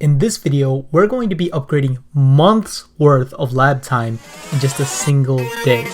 In this video, we're going to be upgrading months worth of lab time in just a single day.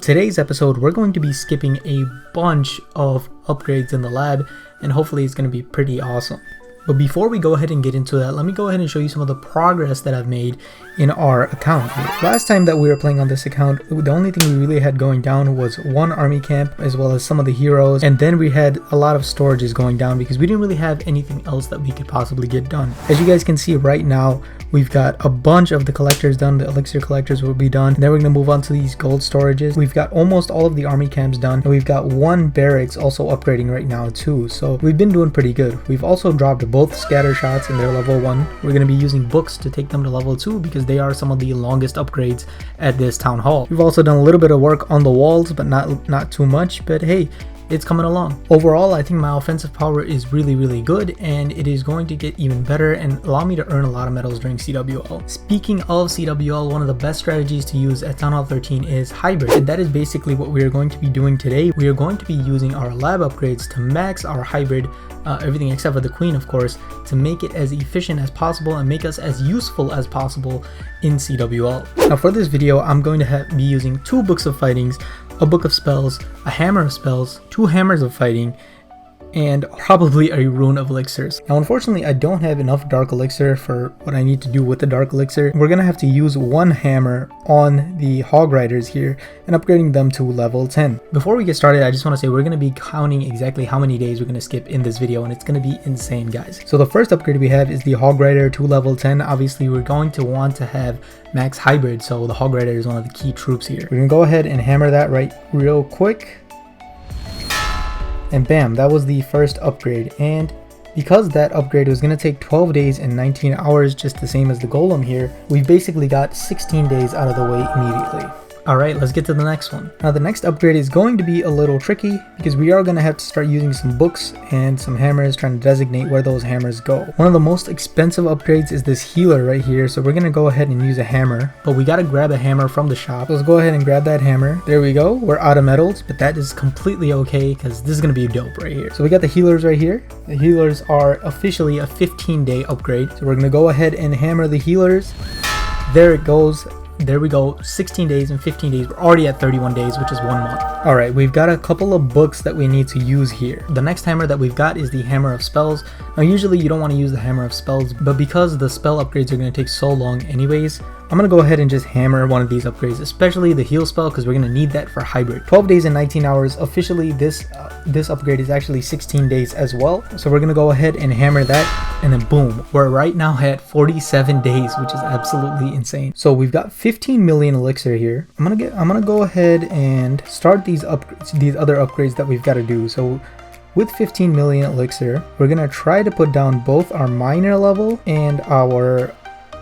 Today's episode, we're going to be skipping a bunch of upgrades in the lab, and hopefully it's going to be pretty awesome. But before we go ahead and get into that, let me go ahead and show you some of the progress that I've made in our account here. Last time that we were playing on this account, the only thing we really had going down was one army camp as well as some of the heroes, and then we had a lot of storages going down because we didn't really have anything else that we could possibly get done. As you guys can see right now, we've got a bunch of the collectors done. The elixir collectors will be done. And then we're going to move on to these gold storages. We've got almost all of the army camps done, and we've got one barracks also upgrading right now too. So we've been doing pretty good. We've also dropped both scatter shots in their level 1. We're going to be using books to take them to level 2 because they are some of the longest upgrades at this town hall. We've also done a little bit of work on the walls, but not too much, but hey, it's coming along. Overall, I think my offensive power is really good, and it is going to get even better and allow me to earn a lot of medals during CWL. Speaking of CWL, one of the best strategies to use at Town Hall 13 is hybrid, and that is basically what we are going to be doing today. We are going to be using our lab upgrades to max our hybrid, everything except for the queen of course, to make it as efficient as possible and make us as useful as possible in CWL. Now for this video, I'm going to be using 2 books of fightings, a book of spells, a hammer of spells, 2 hammers of fighting, and probably a rune of elixirs. Now unfortunately I don't have enough dark elixir for what I need to do with the dark elixir. We're gonna have to use 1 hammer on the hog riders here and upgrading them to level 10. Before we get started, I just want to say we're gonna be counting exactly how many days we're gonna skip in this video, and it's gonna be insane, guys. So the first upgrade we have is the hog rider to level 10. Obviously we're going to want to have max hybrid, so the hog rider is one of the key troops here. We're gonna go ahead and hammer that right real quick. And bam, that was the first upgrade. And because that upgrade was going to take 12 days and 19 hours, just the same as the golem here, we've basically got 16 days out of the way immediately. Alright, let's get to the next one. Now the next upgrade is going to be a little tricky because we are going to have to start using some books and some hammers, trying to designate where those hammers go. One of the most expensive upgrades is this healer right here, so we're going to go ahead and use a hammer, but we got to grab a hammer from the shop. Let's go ahead and grab that hammer. There we go. We're out of medals, but that is completely okay because this is going to be dope right here. So we got the healers right here. The healers are officially a 15-day upgrade, so we're going to go ahead and hammer the healers. There it goes. There we go, 16 days and 15 days. We're already at 31 days, which is 1 month. Alright, we've got a couple of books that we need to use here. The next hammer that we've got is the hammer of spells. Now usually you don't want to use the hammer of spells, but because the spell upgrades are going to take so long anyways, I'm going to go ahead and just hammer one of these upgrades, especially the heal spell, because we're going to need that for hybrid. 12 days and 19 hours. Officially, this upgrade is actually 16 days as well. So we're going to go ahead and hammer that, and then boom, we're right now at 47 days, which is absolutely insane. So we've got 15 million elixir here. I'm going to go ahead and start these other upgrades that we've got to do. So with 15 million elixir, we're going to try to put down both our miner level and our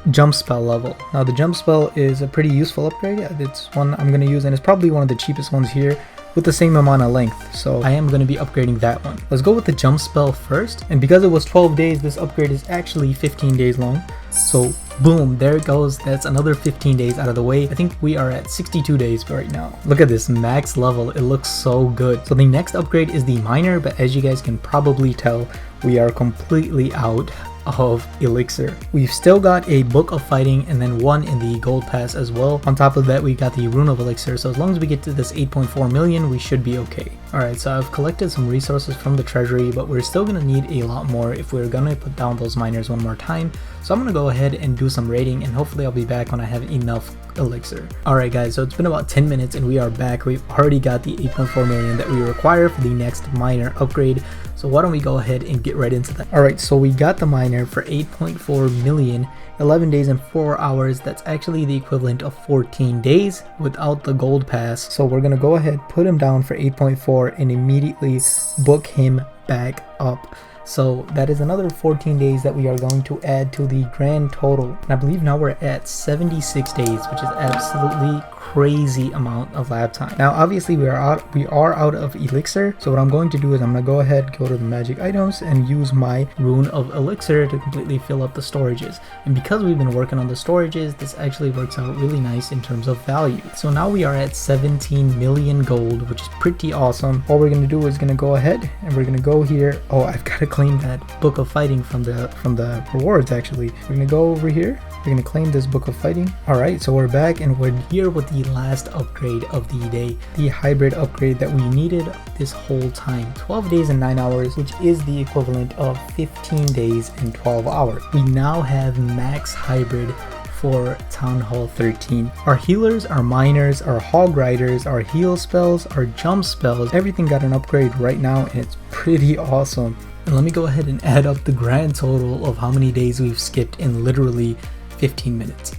jump spell level. Now the jump spell is a pretty useful upgrade. It's one I'm going to use, and it's probably one of the cheapest ones here with the same amount of length, so I am going to be upgrading that one. Let's go with the jump spell first, and because it was 12 days, this upgrade is actually 15 days long. So boom, there it goes. That's another 15 days out of the way. I think we are at 62 days right now. Look at this max level. It looks so good. So the next upgrade is the miner, but as you guys can probably tell, we are completely out of elixir. We've still got a book of fighting and then 1 in the gold pass as well. On top of that, we got the rune of elixir, so as long as we get to this 8.4 million, we should be okay. Alright, so I've collected some resources from the treasury, but we're still gonna need a lot more if we're gonna put down those miners one more time. So I'm gonna go ahead and do some raiding, and hopefully I'll be back when I have enough elixir. Alright guys, so it's been about 10 minutes and we are back. We've already got the 8.4 million that we require for the next miner upgrade. So why don't we go ahead and get right into that. Alright, so we got the miner for 8.4 million, 11 days and 4 hours. That's actually the equivalent of 14 days without the gold pass. So we're gonna go ahead, put him down for 8.4 and immediately book him back up. So that is another 14 days that we are going to add to the grand total. And I believe now we're at 76 days, which is absolutely crazy amount of lab time. Now obviously we are out of elixir, so what I'm going to do is I'm going to go ahead, go to the magic items, and use my rune of elixir to completely fill up the storages. And because we've been working on the storages, this actually works out really nice in terms of value. So now we are at 17 million gold, which is pretty awesome. All we're going to do is going to go ahead and we're going to go here. Oh, I've got to claim that book of fighting from the rewards. Actually, we're going to go over here. We're going to claim this book of fighting. All right, so we're back and we're here with the last upgrade of the day, the hybrid upgrade that we needed this whole time. 12 days and 9 hours, which is the equivalent of 15 days and 12 hours. We now have max hybrid for Town Hall 13. Our healers, our miners, our hog riders, our heal spells, our jump spells, everything got an upgrade right now, and it's pretty awesome. And let me go ahead and add up the grand total of how many days we've skipped in literally 15 minutes.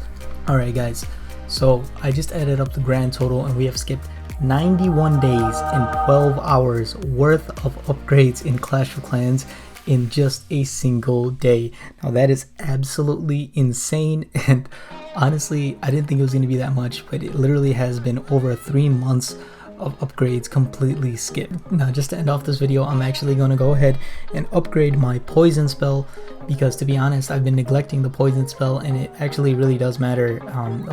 All right guys, so I just added up the grand total and we have skipped 91 days and 12 hours worth of upgrades in Clash of Clans in just a single day. Now that is absolutely insane, and honestly I didn't think it was going to be that much, but it literally has been over 3 months of upgrades completely skipped. Now just to end off this video, I'm actually going to go ahead and upgrade my poison spell, because to be honest I've been neglecting the poison spell and it actually really does matter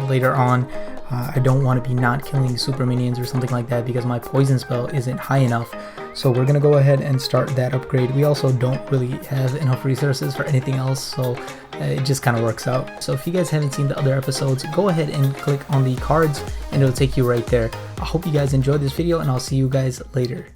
later on. I don't want to be not killing super minions or something like that because my poison spell isn't high enough. So we're gonna go ahead and start that upgrade. We also don't really have enough resources for anything else, so it just kind of works out. So if you guys haven't seen the other episodes, go ahead and click on the cards and it'll take you right there. I hope you guys enjoyed this video and I'll see you guys later.